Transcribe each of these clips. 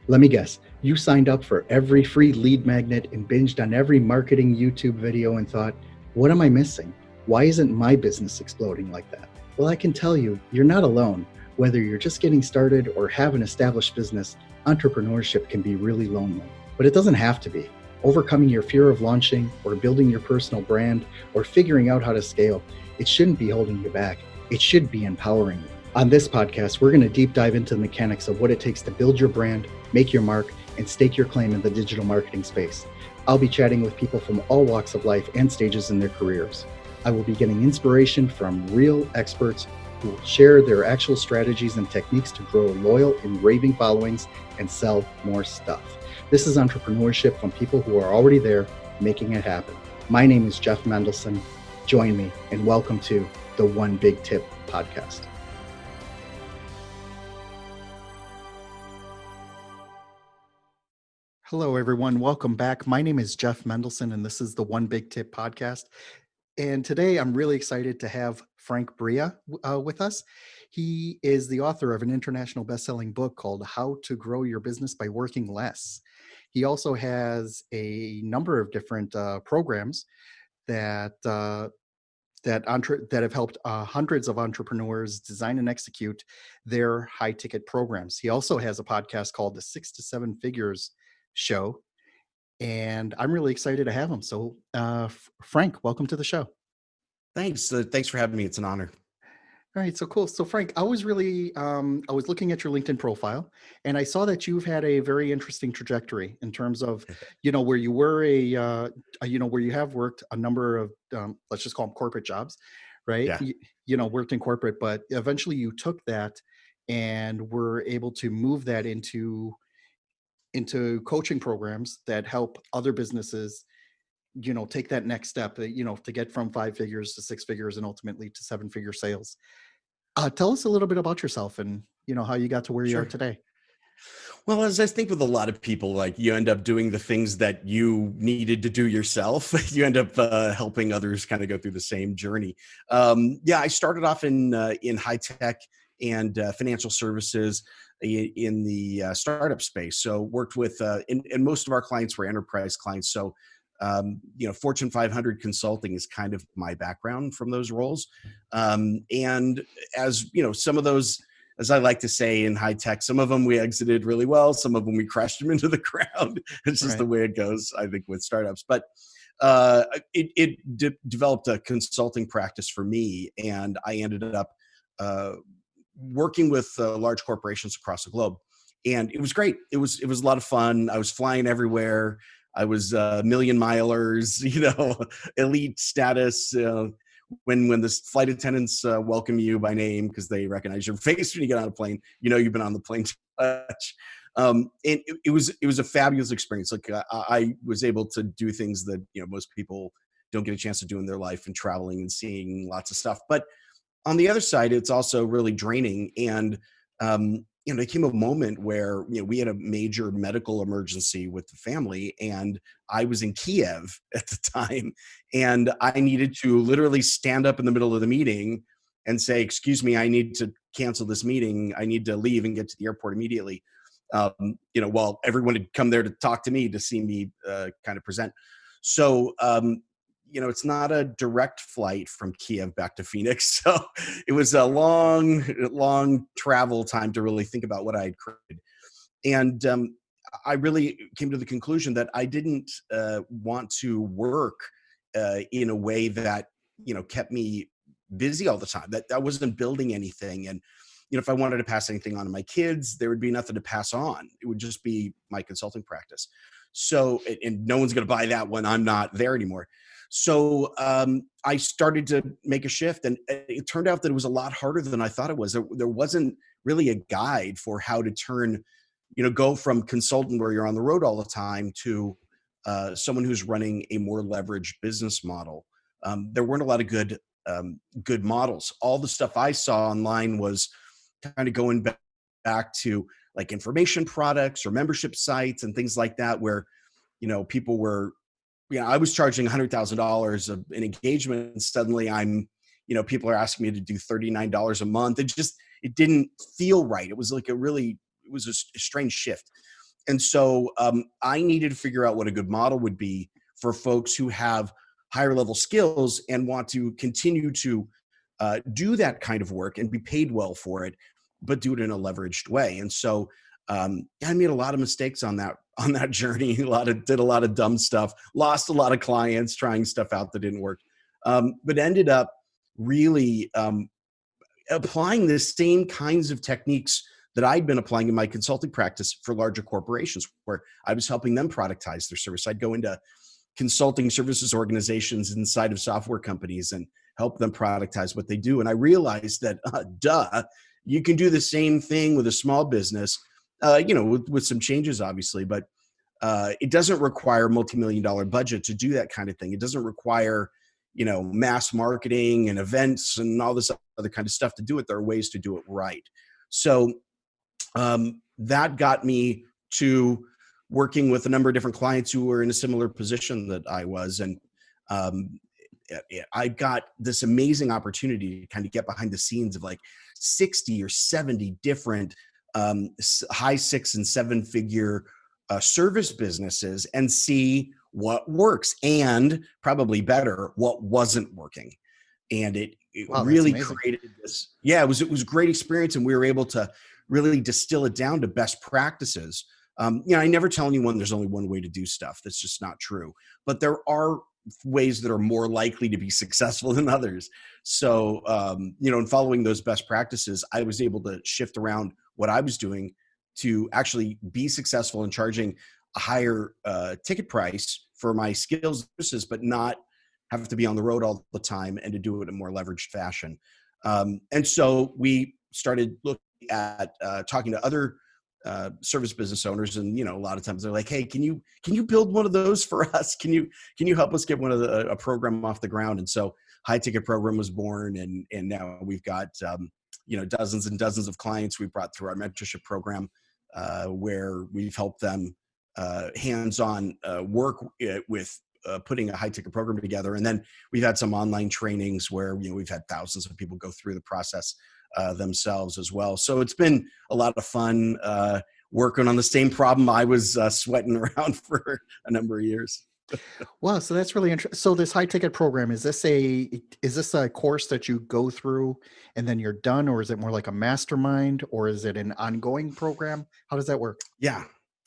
Let me guess, you signed up for every free lead magnet and binged on every marketing YouTube video and thought, what am I missing? Why isn't my business exploding like that? Well, I can tell you, you're not alone. Whether you're just getting started or have an established business, entrepreneurship can be really lonely. But it doesn't have to be. Overcoming your fear of launching or building your personal brand or figuring out how to scale, it shouldn't be holding you back. It should be empowering you. On this podcast, we're going to deep dive into the mechanics of what it takes to build your brand, make your mark, and stake your claim in the digital marketing space. I'll be chatting with people from all walks of life and stages in their careers. I will be getting inspiration from real experts who will share their actual strategies and techniques to grow loyal and raving followings and sell more stuff. This is entrepreneurship from people who are already there making it happen. My name is Jeff Mendelson. Join me and welcome to the One Big Tip podcast. Hello, everyone. Welcome back. My name is Jeff Mendelson, and this is the One Big Tip podcast. And today I'm really excited to have Frank Bria with us. He is the author of an international best-selling book called How to Grow Your Business by Working Less. He also has a number of different programs that have helped hundreds of entrepreneurs design and execute their high-ticket programs. He also has a podcast called the 6 to 7 Figures Show, and I'm really excited to have him. So, Frank, welcome to the show. Thanks. Thanks for having me. It's an honor. All right, so cool. So, Frank, I was really, I was looking at your LinkedIn profile, and I saw that you've had a very interesting trajectory in terms of, where you were where you have worked a number of, let's just call them corporate jobs, right? Yeah. Worked in corporate, but eventually you took that and were able to move that into coaching programs that help other businesses, take that next step, to get from 5 figures to 6 figures and ultimately to 7-figure sales. Tell us a little bit about yourself and, how you got to where you are today. Well, as I think with a lot of people, like you end up doing the things that you needed to do yourself. You end up helping others kind of go through the same journey. I started off in high tech and financial services in the startup space. So worked with, and most of our clients were enterprise clients. So, Fortune 500 consulting is kind of my background from those roles. And as some of those, as I like to say in high tech, some of them we exited really well. Some of them we crashed them into the ground. It's just the way it goes, I think, with startups. But it developed a consulting practice for me, and I ended up working with large corporations across the globe, and it was great. It was a lot of fun. I was flying everywhere. I was million milers, elite status. When the flight attendants welcome you by name because they recognize your face when you get on a plane, you've been on the plane too much. And it was a fabulous experience. Like I was able to do things that most people don't get a chance to do in their life, and traveling and seeing lots of stuff. But on the other side, it's also really draining. And there came a moment where we had a major medical emergency with the family, and I was in Kiev at the time, and I needed to literally stand up in the middle of the meeting and say, "Excuse me, I need to cancel this meeting. I need to leave and get to the airport immediately." While everyone had come there to talk to me to see me kind of present. So it's not a direct flight from Kiev back to Phoenix. So it was a long travel time to really think about what I had created. And I really came to the conclusion that I didn't want to work in a way that, kept me busy all the time, that I wasn't building anything. And, if I wanted to pass anything on to my kids, there would be nothing to pass on. It would just be my consulting practice. So, and no one's going to buy that when I'm not there anymore. So I started to make a shift, and it turned out that it was a lot harder than I thought it was. There wasn't really a guide for how to turn, go from consultant where you're on the road all the time to someone who's running a more leveraged business model. There weren't a lot of good models. All the stuff I saw online was kind of going back to like information products or membership sites and things like that, where people were, I was charging $100,000 of an engagement, and suddenly people are asking me to do $39 a month. It didn't feel right. It was like it was a strange shift. And so I needed to figure out what a good model would be for folks who have higher level skills and want to continue to do that kind of work and be paid well for it, but do it in a leveraged way. And so I made a lot of mistakes on that journey. Did a lot of dumb stuff, lost a lot of clients trying stuff out that didn't work, but ended up really applying the same kinds of techniques that I'd been applying in my consulting practice for larger corporations, where I was helping them productize their service. I'd go into consulting services organizations inside of software companies and help them productize what they do. And I realized that, you can do the same thing with a small business, with some changes, obviously, but it doesn't require multi-million-dollar budget to do that kind of thing. It doesn't require, mass marketing and events and all this other kind of stuff to do it. There are ways to do it right. So that got me to working with a number of different clients who were in a similar position that I was. And I got this amazing opportunity to kind of get behind the scenes of like 60 or 70 different high 6 and 7 figure service businesses and see what works, and probably better, what wasn't working. And it Wow, really created this. Yeah, it was a great experience. And we were able to really distill it down to best practices. I never tell anyone there's only one way to do stuff. That's just not true. But there are ways that are more likely to be successful than others. So, in following those best practices, I was able to shift around what I was doing to actually be successful in charging a higher ticket price for my skills and services, but not have to be on the road all the time, and to do it in a more leveraged fashion. And so we started looking at talking to other service business owners, and a lot of times they're like, "Hey, can you build one of those for us? Can you help us get a program off the ground?" And so Heidecker Program was born, and now we've got dozens and dozens of clients we brought through our mentorship program, where we've helped them hands-on work with putting a Heidecker program together. And then we've had some online trainings where we've had thousands of people go through the process themselves as well. So it's been a lot of fun working on the same problem I was sweating around for a number of years. Wow, so that's really interesting. So this high ticket program, is this a course that you go through and then you're done, or is it more like a mastermind, or is it an ongoing program? How does that work?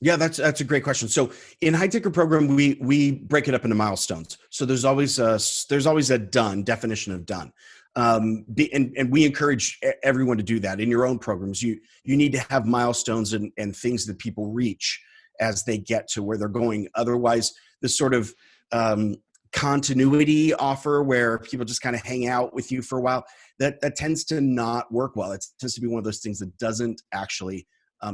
Yeah, that's a great question. So in Heidecker Program, we break it up into milestones. So there's always a done definition of done. And we encourage everyone to do that in your own programs. You need to have milestones and things that people reach as they get to where they're going. Otherwise, this sort of continuity offer where people just kind of hang out with you for a while, that tends to not work well. It tends to be one of those things that doesn't actually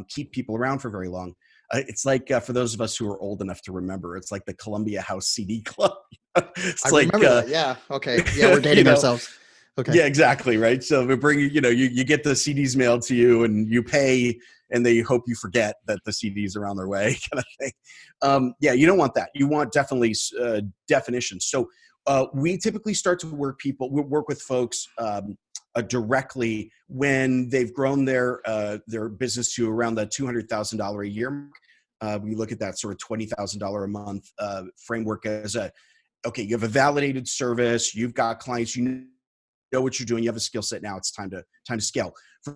keep people around for very long. It's like, for those of us who are old enough to remember, it's like the Columbia House CD Club. I remember that. Yeah. Okay. Yeah, we're dating ourselves. Okay. Yeah, exactly. Right. So we bring you get the CDs mailed to you, and you pay, and they hope you forget that the CDs are on their way, kind of thing. Yeah, you don't want that. You want definitely definitions. So we typically start to work with folks directly when they've grown their business to around the $200,000 a year mark. We look at that sort of $20,000 a month framework as okay, you have a validated service, you've got clients, you know what you're doing, you have a skill set. Now it's time to scale.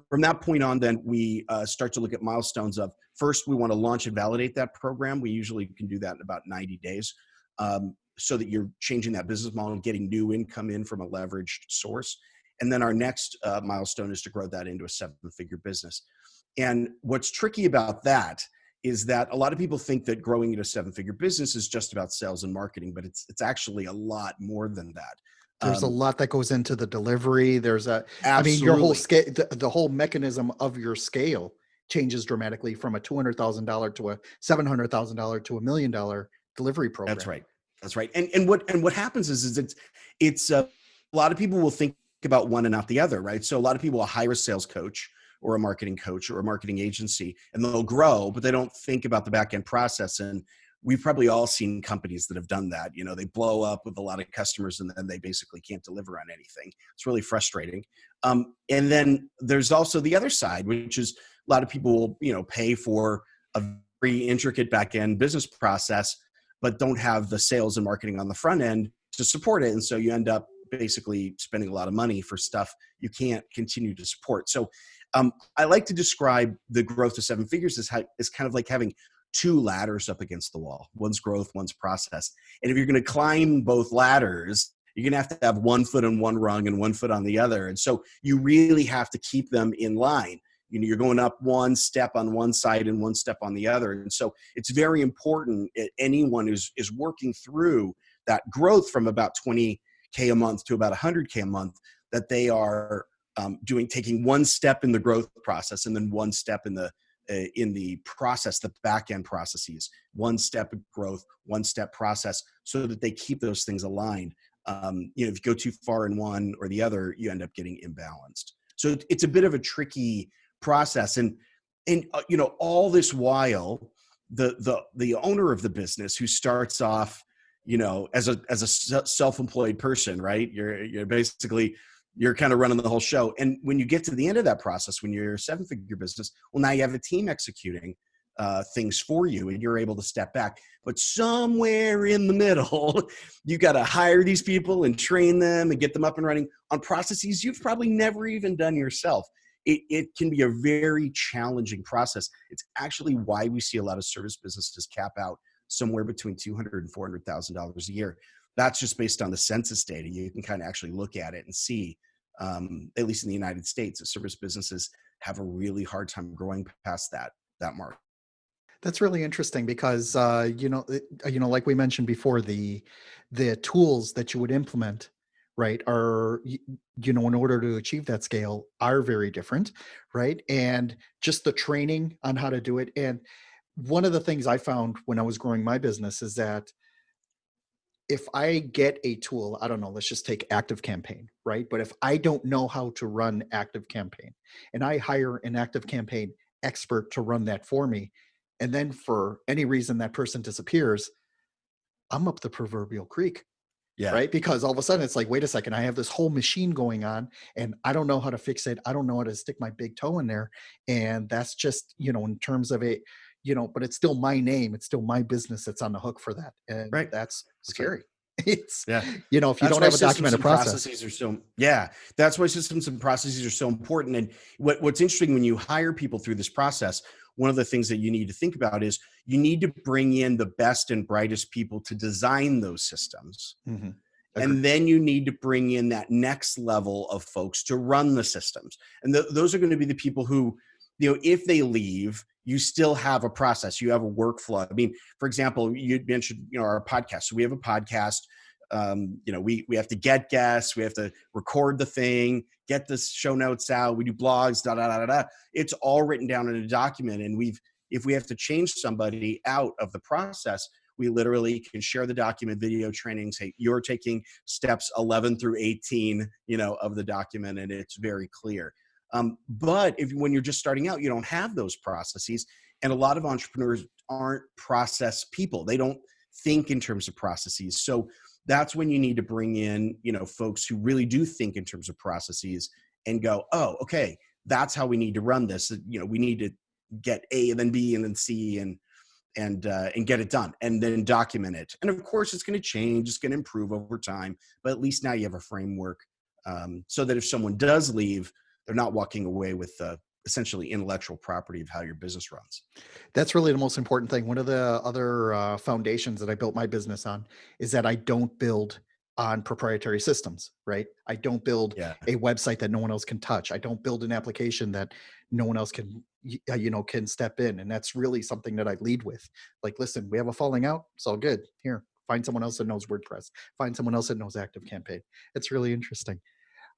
From that point on, then we start to look at milestones of, first, we want to launch and validate that program. We usually can do that in about 90 days. So that you're changing that business model and getting new income in from a leveraged source. And then our next milestone is to grow that into a 7-figure business. And what's tricky about that is that a lot of people think that growing into a 7-figure business is just about sales and marketing, but it's actually a lot more than that. There's a lot that goes into the delivery. Absolutely. Your whole scale, the whole mechanism of your scale changes dramatically from a $200,000 to a $700,000 to $1 million delivery program. That's right. And what happens is it's a lot of people will think about one and not the other, right? So a lot of people will hire a sales coach or a marketing coach or a marketing agency, and they'll grow, but they don't think about the back end process. And we've probably all seen companies that have done that. They blow up with a lot of customers, and then they basically can't deliver on anything. It's really frustrating. And then there's also the other side, which is a lot of people will, pay for a very intricate back end business process, but don't have the sales and marketing on the front end to support it. And so you end up basically spending a lot of money for stuff you can't continue to support. So I like to describe the growth to seven figures as kind of like having two ladders up against the wall. One's growth, one's process. And if you're going to climb both ladders, you're going to have one foot on one rung and one foot on the other. And so you really have to keep them in line. You're going up one step on one side and one step on the other. And so it's very important anyone who's working through that growth from about 20K a month to about 100K a month, that they are taking one step in the growth process and then one step in the process, the back end processes, one step of growth, one step process, so that they keep those things aligned. If you go too far in one or the other, you end up getting imbalanced. So it's a bit of a tricky process. And all this while, the owner of the business, who starts off, as a self-employed person, right? You're kind of running the whole show. And when you get to the end of that process, when you're a seven-figure business, well, now you have a team executing things for you, and you're able to step back. But somewhere in the middle, you got to hire these people and train them and get them up and running on processes you've probably never even done yourself. It can be a very challenging process. It's actually why we see a lot of service businesses cap out somewhere between $200,000 and $400,000 a year. That's just based on the census data. You can kind of actually look at it and see, at least in the United States, that service businesses have a really hard time growing past that mark. That's really interesting because, like we mentioned before, the tools that you would implement, right, are, in order to achieve that scale, are very different, right? And just the training on how to do it. And one of the things I found when I was growing my business is that if I get a tool, I don't know, let's just take ActiveCampaign, right? But if I don't know how to run ActiveCampaign and I hire an ActiveCampaign expert to run that for me, and then for any reason that person disappears, I'm up the proverbial creek. Yeah. Right? Because all of a sudden it's like, wait a second, I have this whole machine going on and I don't know how to fix it. I don't know how to stick my big toe in there. And that's just, in terms of it, but it's still my name. It's still my business that's on the hook for that. And Right. That's scary. It's, yeah. if you That's don't have a documented process. That's why systems and processes are so important. And what's interesting when you hire people through this process, one of the things that you need to think about is you need to bring in the best and brightest people to design those systems. Mm-hmm. And then you need to bring in that next level of folks to run the systems. And those are going to be the people who, if they leave, you still have a process, you have a workflow. I mean, for example, you mentioned, our podcast. So we have a podcast. We have to get guests, we have to record the thing, get the show notes out, we do blogs, It's all written down in a document. And if we have to change somebody out of the process, we literally can share the document, video training, say you're taking steps 11 through 18, of the document, and it's very clear. But when you're just starting out, you don't have those processes. And a lot of entrepreneurs aren't process people. They don't think in terms of processes. So that's when you need to bring in, folks who really do think in terms of processes and go, oh, okay, that's how we need to run this. We need to get A and then B and then C and get it done and then document it. And of course, it's going to change. It's going to improve over time. But at least now you have a framework so that if someone does leave, they're not walking away with essentially intellectual property of how your business runs. That's really the most important thing. One of the other foundations that I built my business on is that I don't build on proprietary systems, right? I don't build a website that no one else can touch. I don't build an application that no one else can step in. And that's really something that I lead with. Like, listen, we have a falling out. It's all good. Here, find someone else that knows WordPress. Find someone else that knows ActiveCampaign. It's really interesting.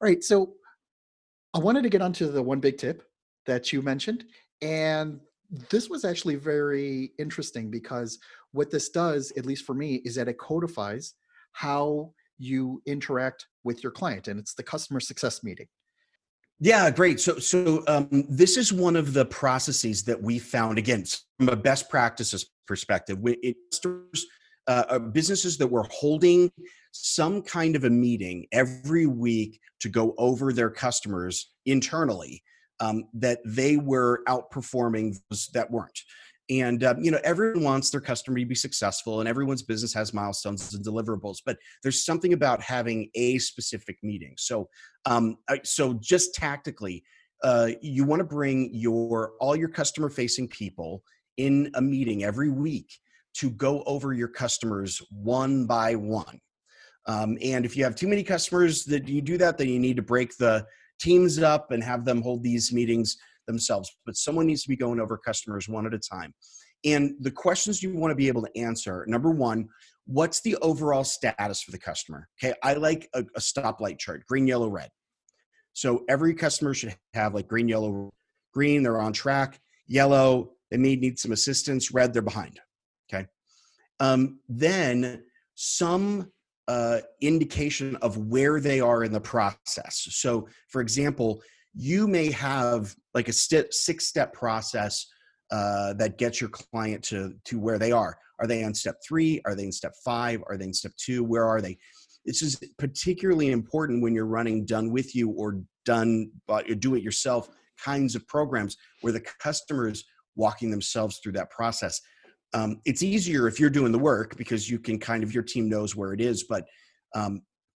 All right. So I wanted to get onto the one big tip that you mentioned. And this was actually very interesting because what this does, at least for me, is that it codifies how you interact with your client. And it's the customer success meeting. Yeah, great. So this is one of the processes that we found, again, from a best practices perspective. Businesses that were holding some kind of a meeting every week to go over their customers internally, that they were outperforming those that weren't. And, everyone wants their customer to be successful, and everyone's business has milestones and deliverables, but there's something about having a specific meeting. So just tactically, you want to bring all your customer facing people in a meeting every week to go over your customers one by one. And if you have too many customers that you do that, then you need to break the teams up and have them hold these meetings themselves. But someone needs to be going over customers one at a time. And the questions you want to be able to answer, number one, what's the overall status for the customer? Okay, I like a stoplight chart, green, yellow, red. So every customer should have like green, yellow, green, they're on track. Yellow, they may need some assistance. Red, they're behind. Okay. Then some indication of where they are in the process. So for example, you may have like a 6-step process that gets your client to where they are. Are they on step 3? Are they in step 5? Are they in step 2? Where are they? This is particularly important when you're running done with you or done do it yourself kinds of programs where the customer's walking themselves through that process. It's easier if you're doing the work because you can your team knows where it is, but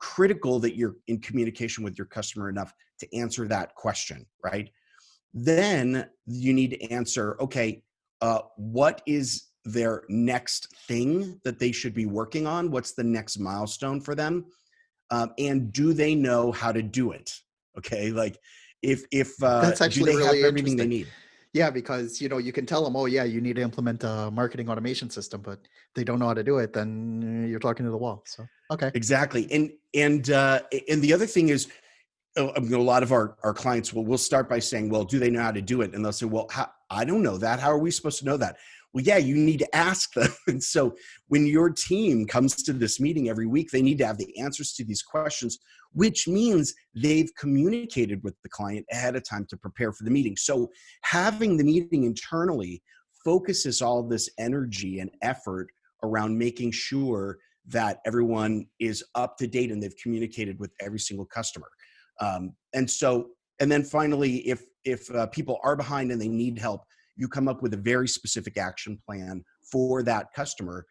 critical that you're in communication with your customer enough to answer that question, right? Then you need to answer, okay, what is their next thing that they should be working on? What's the next milestone for them? And do they know how to do it? Okay, like if That's actually do they really have everything they interesting. need? Yeah, because you can tell them, oh yeah, you need to implement a marketing automation system, but they don't know how to do it, then you're talking to the wall. So okay. Exactly. And the other thing is, a lot of our clients will start by saying, well, do they know how to do it? And they'll say, well, I don't know that. How are we supposed to know that? Well, yeah, you need to ask them. And so when your team comes to this meeting every week, they need to have the answers to these questions, which means they've communicated with the client ahead of time to prepare for the meeting. So having the meeting internally focuses all this energy and effort around making sure that everyone is up to date and they've communicated with every single customer. And then finally, if people are behind and they need help, you come up with a very specific action plan for that customer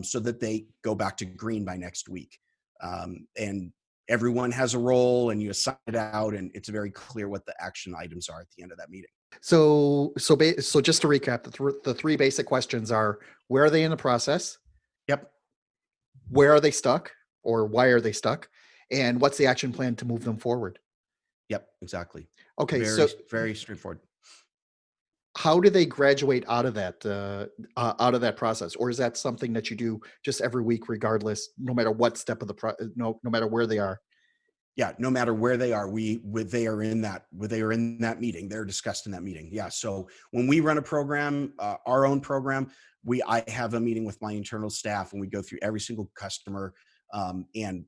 so that they go back to green by next week. And everyone has a role and you assign it out, and it's very clear what the action items are at the end of that meeting. So just to recap, the 3 basic questions are: where are they in the process? Yep. Where are they stuck, or why are they stuck? And what's the action plan to move them forward? Yep, exactly. Okay, Very straightforward. how do they graduate out of that process, or is that something that you do just every week, regardless, no matter what step of no matter where they are? Yeah, no matter where they are, they are in that meeting. They're discussed in that meeting. Yeah. So when we run a program, our own program, I have a meeting with my internal staff and we go through every single customer, and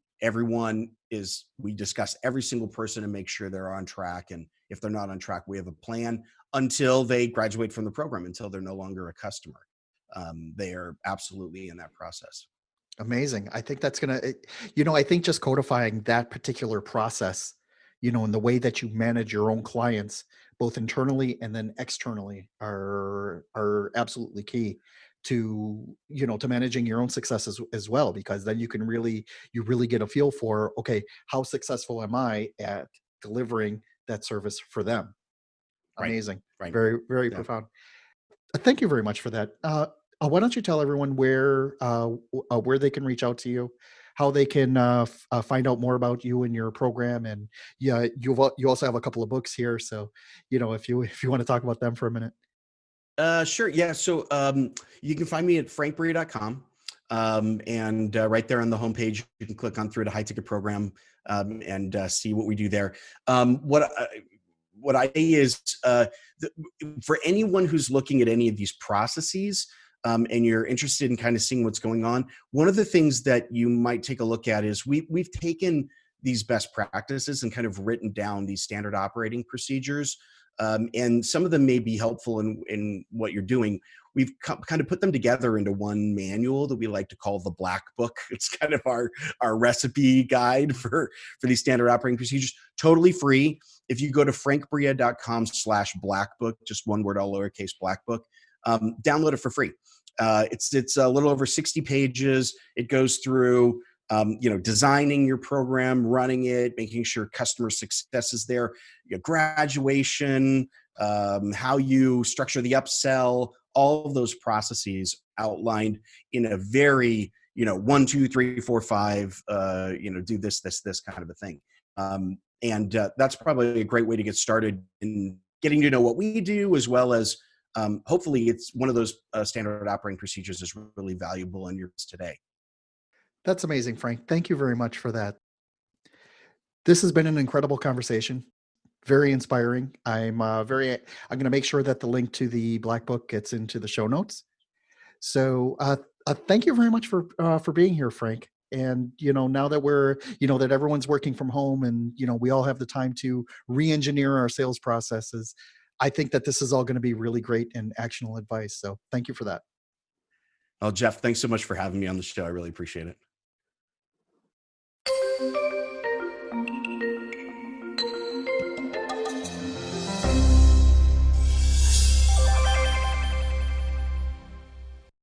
we discuss every single person and make sure they're on track. And if they're not on track, we have a plan until they graduate from the program, until they're no longer a customer. They are absolutely in that process. Amazing. I think that's I think just codifying that particular process, and the way that you manage your own clients, both internally and then externally, are absolutely key to managing your own success as well, because then you really get a feel for, okay, how successful am I at delivering that service for them? Amazing. Right. Very, very profound. Thank you very much for that. Why don't you tell everyone where they can reach out to you, how they can find out more about you and your program, and yeah, you also have a couple of books here, so if you want to talk about them for a minute. Sure. Yeah. So you can find me at frankbria.com. And right there on the homepage, you can click on through to Heidecker Program and see what we do there. What I say is for anyone who's looking at any of these processes and you're interested in kind of seeing what's going on, one of the things that you might take a look at is we've taken these best practices and kind of written down these standard operating procedures. And some of them may be helpful in what you're doing. We've kind of put them together into one manual that we like to call the Black Book. It's kind of our recipe guide for these standard operating procedures, totally free. If you go to frankbria.com/blackbook, just one word, all lowercase, Black Book, download it for free. It's a little over 60 pages. It goes through designing your program, running it, making sure customer success is there, your graduation, how you structure the upsell, all of those processes outlined in a very, 1, 2, 3, 4, 5, do this kind of a thing. And that's probably a great way to get started in getting to know what we do, as well as hopefully it's one of those standard operating procedures is really valuable in yours today. That's amazing, Frank. Thank you very much for that. This has been an incredible conversation. Very inspiring. I'm going to make sure that the link to the Black Book gets into the show notes. So thank you very much for being here, Frank. And, now that that everyone's working from home and, we all have the time to re-engineer our sales processes, I think that this is all going to be really great and actionable advice. So thank you for that. Well, Jeff, thanks so much for having me on the show. I really appreciate it.